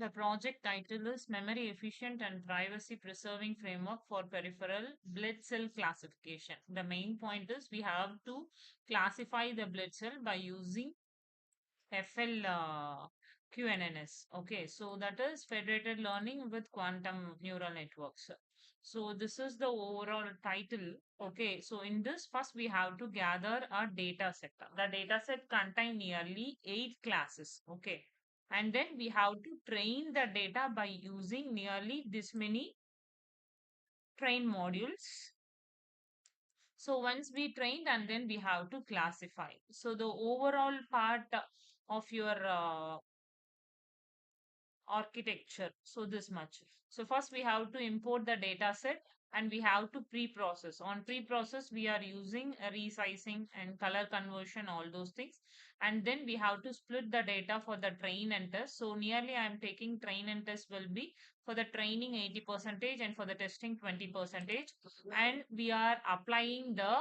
The project title is Memory Efficient and Privacy Preserving Framework for Peripheral Blood Cell Classification. The main point is we have to classify the blood cell by using FL-QNNs. Okay, so that is federated learning with quantum neural networks. So this is the overall title. Okay, so in this first we have to gather a data set. The data set contain nearly 8 classes. Okay, and then we have to train the data by using nearly this many train modules. So once we trained and then we have to classify. So the overall part of your architecture. So this much. So first we have to import the data set and we have to pre-process. On pre-process, we are using a resizing and color conversion, all those things. And then we have to split the data for the train and test. So nearly I'm taking train and test will be for the training 80% and for the testing 20%. And we are applying the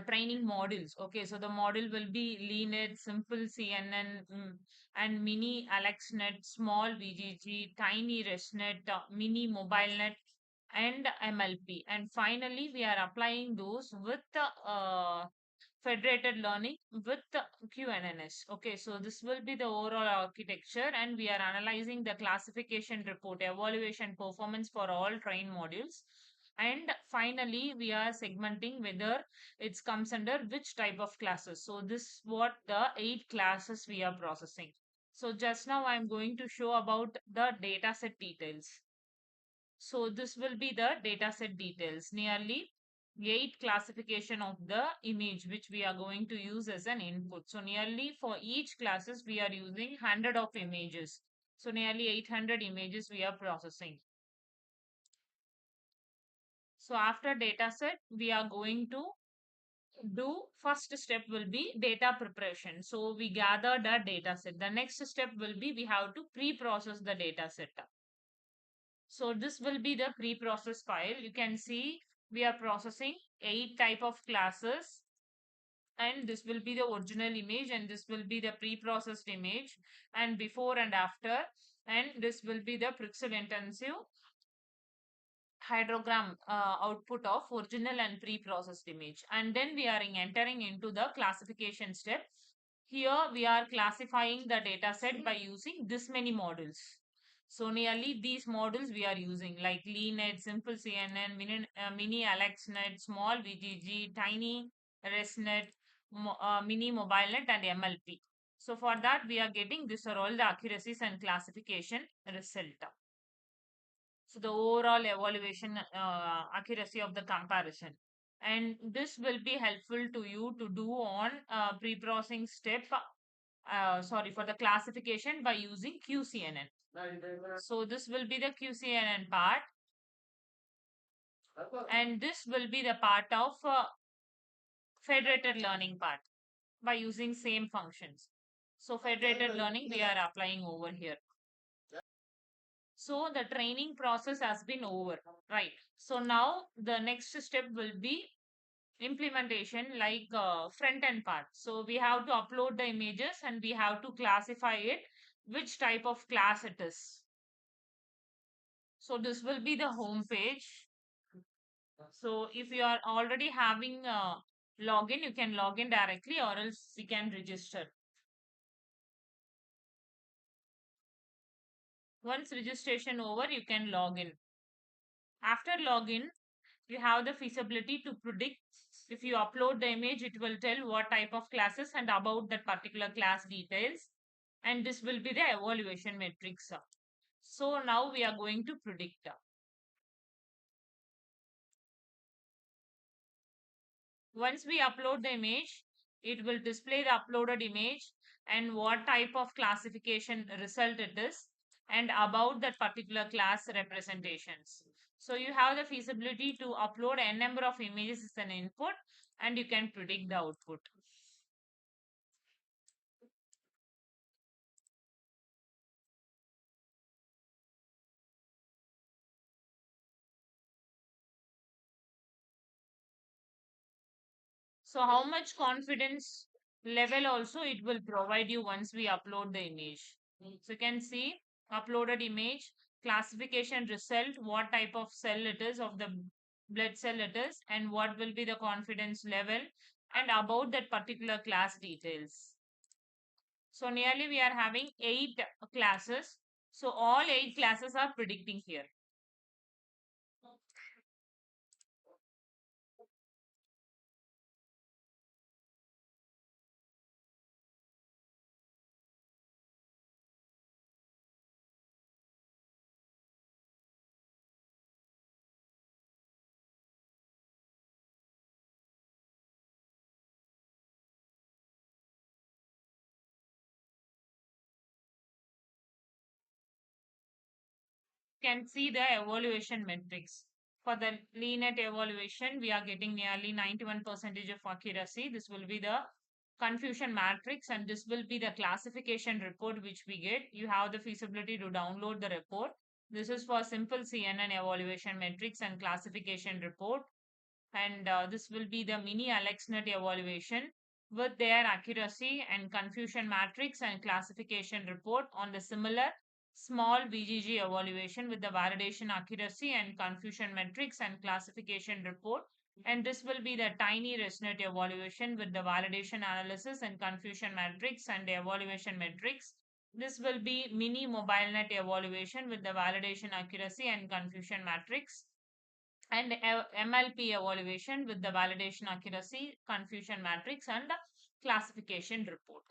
training modules. Okay, so the module will be LeanNet, Simple CNN, and Mini AlexNet, Small VGG, Tiny ResNet, Mini MobileNet, and MLP. And finally, we are applying those with federated learning with QNNs. Okay, so this will be the overall architecture, and we are analyzing the classification report, evaluation performance for all train modules. And finally, we are segmenting whether it comes under which type of classes. So this what the 8 classes we are processing. So just now I'm going to show about the dataset details. So this will be the dataset details. Nearly 8 classification of the image which we are going to use as an input. So nearly for each classes we are using 100 of images. So nearly 800 images we are processing. So after dataset, we are going to do first step will be data preparation. So we gather the data set. The next step will be we have to pre-process the data set. So this will be the pre-process file. You can see we are processing 8 type of classes, and this will be the original image, and this will be the pre-processed image, and before and after, and this will be the pixel intensive hydrogram output of original and pre-processed image. And then we are entering into the classification step. Here we are classifying the data set by using this many models. So nearly these models we are using like LeanNet, Simple CNN, Mini AlexNet, Small VGG, Tiny ResNet, Mini MobileNet, and MLP. So for that we are getting these are all the accuracies and classification result. So the overall evaluation accuracy of the comparison. And this will be helpful to you to do on pre-processing step, sorry, for the classification by using QCNN. So this will be the QCNN part, and this will be the part of federated learning part by using same functions. So federated learning we are applying over here. So the training process has been over, right? So now the next step will be implementation like front end part. So we have to upload the images and we have to classify it, which type of class it is. So this will be the home page. So if you are already having login, you can log in directly or else you can register. Once registration over, you can log in. After login, you have the feasibility to predict. If you upload the image, it will tell what type of classes and about that particular class details. And this will be the evaluation matrix. So now we are going to predict. Once we upload the image, it will display the uploaded image and what type of classification result it is and about that particular class representations. So you have the feasibility to upload n number of images as an input and you can predict the output. So how much confidence level also it will provide you once we upload the image. So you can see uploaded image, classification result, what type of cell it is, of the blood cell it is, and what will be the confidence level, and about that particular class details. So nearly we are having 8 classes. So all 8 classes are predicting here. Can see the evaluation metrics. For the LeanNet evaluation, we are getting nearly 91% of accuracy. This will be the confusion matrix, and this will be the classification report which we get. You have the feasibility to download the report. This is for simple CNN evaluation metrics and classification report. And this will be the mini AlexNet evaluation with their accuracy and confusion matrix and classification report on the similar small VGG evaluation with the validation accuracy and confusion metrics and classification report. And this will be the tiny ResNet evaluation with the validation analysis and confusion matrix and the evaluation metrics. This will be mini MobileNet evaluation with the validation accuracy and confusion matrix, and MLP evaluation with the validation accuracy, confusion matrix, and classification report.